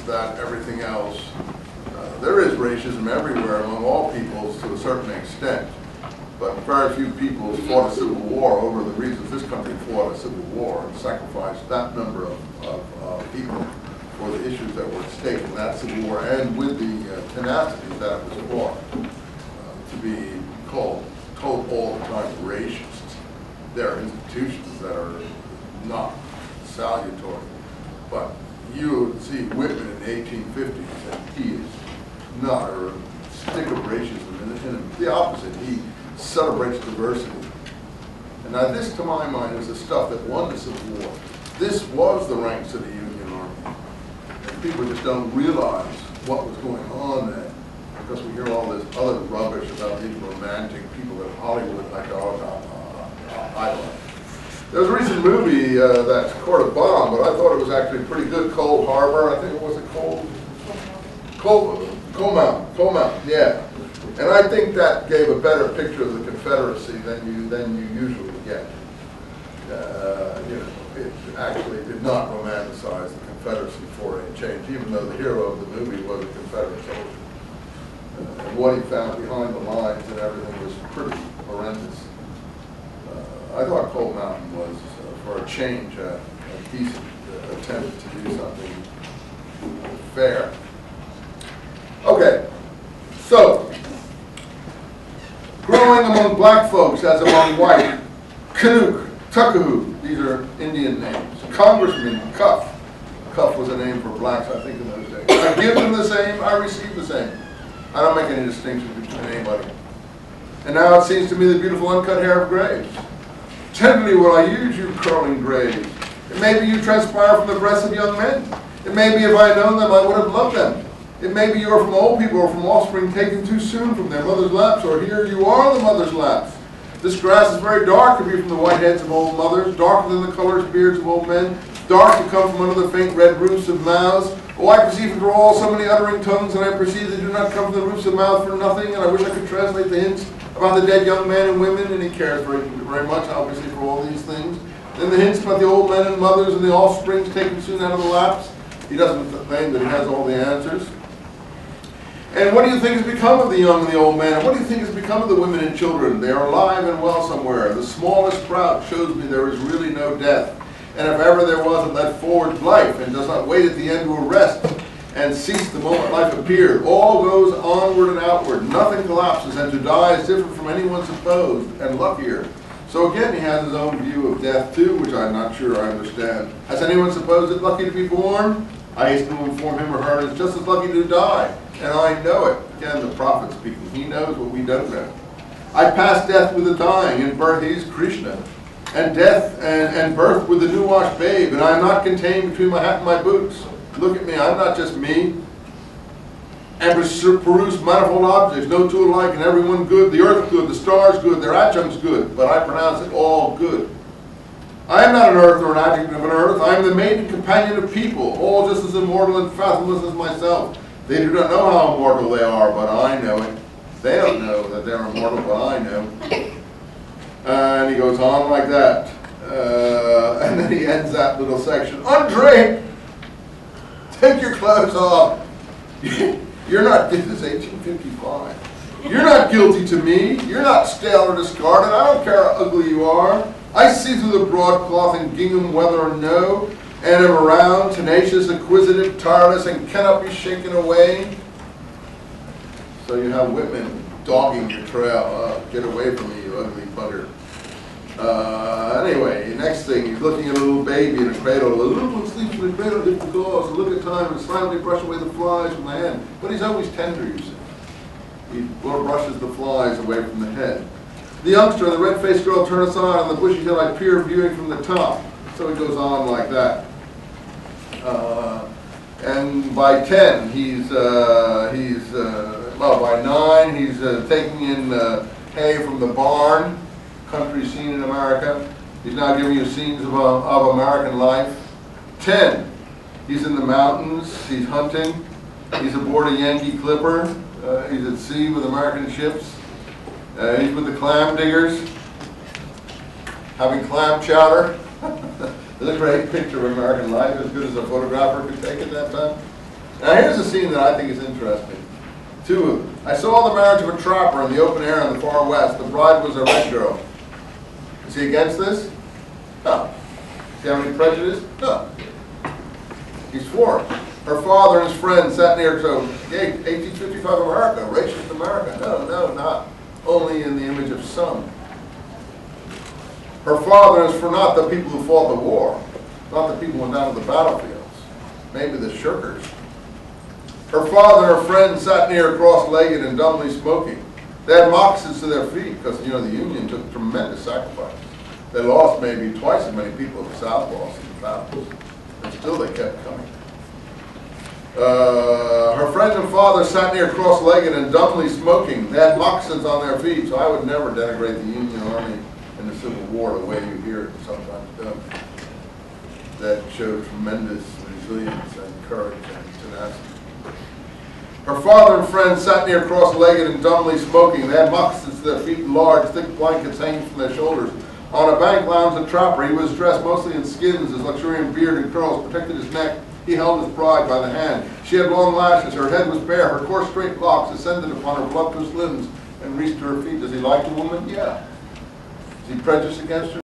that everything else, there is racism everywhere among all peoples to a certain extent, but very few peoples fought a civil war over the reasons this country fought a civil war and sacrificed that number of people for the issues that were at stake in that civil war, and with the tenacity that it was fought, to be told all the time racists. There are institutions that are not salutary, but you would see Whitman in the 1850s, and he is not a stick of racism in him. The opposite, he celebrates diversity. And now this, to my mind, is the stuff that won the Civil War. This was the ranks of the Union Army. And people just don't realize what was going on then, because we hear all this other rubbish about these romantic people in Hollywood like idolize. There was a recent movie that scored a bomb, but I thought it was actually pretty good. Cold Harbor, I think it was Cold Mountain, yeah. And I think that gave a better picture of the Confederacy than you usually get. It actually did not romanticize the Confederacy for a change, even though the hero of the movie was a Confederate soldier. And what he found behind the lines and everything was pretty horrendous. I thought Cold Mountain was, for a change, a decent attempt to do something fair. Okay, so, growing among black folks as among white, Canuck, Tuckahoo, these are Indian names. Congressman, Cuff. Cuff was a name for blacks, I think, in those days. I give them the same, I receive the same. I don't make any distinction between anybody. And now it seems to me the beautiful uncut hair of graves. Tenderly will I use you, curling graves. It may be you transpire from the breasts of young men. It may be if I had known them, I would have loved them. It may be you are from old people or from offspring taken too soon from their mother's laps, or here you are the mother's laps. This grass is very dark to be from the white heads of old mothers, darker than the colors beards of old men, dark to come from under the faint red roofs of mouths. Oh, I perceive through all so many uttering tongues, and I perceive they do not come from the roofs of mouth for nothing, and I wish I could translate the hints about the dead young men and women, and he cares very, very much, obviously, for all these things. Then the hints about the old men and mothers and the offsprings taken soon out of the laps. He doesn't claim that he has all the answers. And what do you think has become of the young and the old men? And what do you think has become of the women and children? They are alive and well somewhere. The smallest sprout shows me there is really no death. And if ever there was, it led forward life and does not wait at the end to arrest and cease the moment life appeared. All goes onward and outward. Nothing collapses, and to die is different from anyone supposed, and luckier. So again, he has his own view of death too, which I'm not sure I understand. Has anyone supposed it lucky to be born? I hasten to inform him or her it is just as lucky to die. And I know it. Again, the prophet speaking. He knows what we don't know. I pass death with the dying, and birth is Krishna. And death and birth with the new-washed babe, and I am not contained between my hat and my boots. Look at me, I'm not just me. And peruse manifold objects, no two alike, and every one good. The earth good, the stars good, their adjuncts good, but I pronounce it all good. I am not an earth or an adjunct of an earth. I am the maiden companion of people, all just as immortal and fathomless as myself. They do not know how immortal they are, but I know it. They don't know that they're immortal, but I know. And he goes on like that. And then he ends that little section. Andre, take your clothes off. You're not, this is 1855. You're not guilty to me. You're not stale or discarded. I don't care how ugly you are. I see through the broadcloth and gingham whether or no, and am around, tenacious, acquisitive, tireless, and cannot be shaken away. So you have Whitman dogging your trail. Get away from me, you ugly bugger. Anyway, next thing, he's looking at a little baby in a cradle. The little one sleeps in the cradle different claws. Look at time and silently brush away the flies from the hand. But he's always tender, you see. He brushes the flies away from the head. The youngster and the red-faced girl turn aside on the bushy hill I peer viewing from the top. So he goes on like that. And by 10, well, by 9, he's taking in hay from the barn. Country scene in America. He's now giving you scenes of American life. 10, he's in the mountains, he's hunting, he's aboard a Yankee clipper, he's at sea with American ships, he's with the clam diggers, having clam chowder. It's a great picture of American life, as good as a photographer could take at that time. Now here's a scene that I think is interesting. Two of them. I saw the marriage of a trapper in the open air in the far west. The bride was a red girl. Is he against this? No. Does he have any prejudice? No. He's for it. Her father and his friend sat near, so 1855 America, racist America. No, not only in the image of some. Her father is for not the people who fought the war, not the people who went down to the battlefields, maybe the shirkers. Her father and her friend sat near, cross-legged and dumbly smoking. They had moccasins to their feet because, you know, the Union took tremendous sacrifices. They lost maybe twice as many people as the South lost in the battles, and still they kept coming. Her friend and father sat near, cross-legged and dumbly smoking. They had moccasins on their feet, so I would never denigrate the Union Army in the Civil War the way you hear it sometimes done. That showed tremendous resilience and courage and tenacity. Her father and friend sat near, cross-legged and dumbly smoking. They had moccasins to their feet and large, thick blankets hanging from their shoulders. On a bank lounged a trapper. He was dressed mostly in skins. His luxuriant beard and curls protected his neck. He held his bride by the hand. She had long lashes. Her head was bare. Her coarse, straight locks ascended upon her voluptuous limbs and reached to her feet. Does he like the woman? Yeah. Is he prejudiced against her?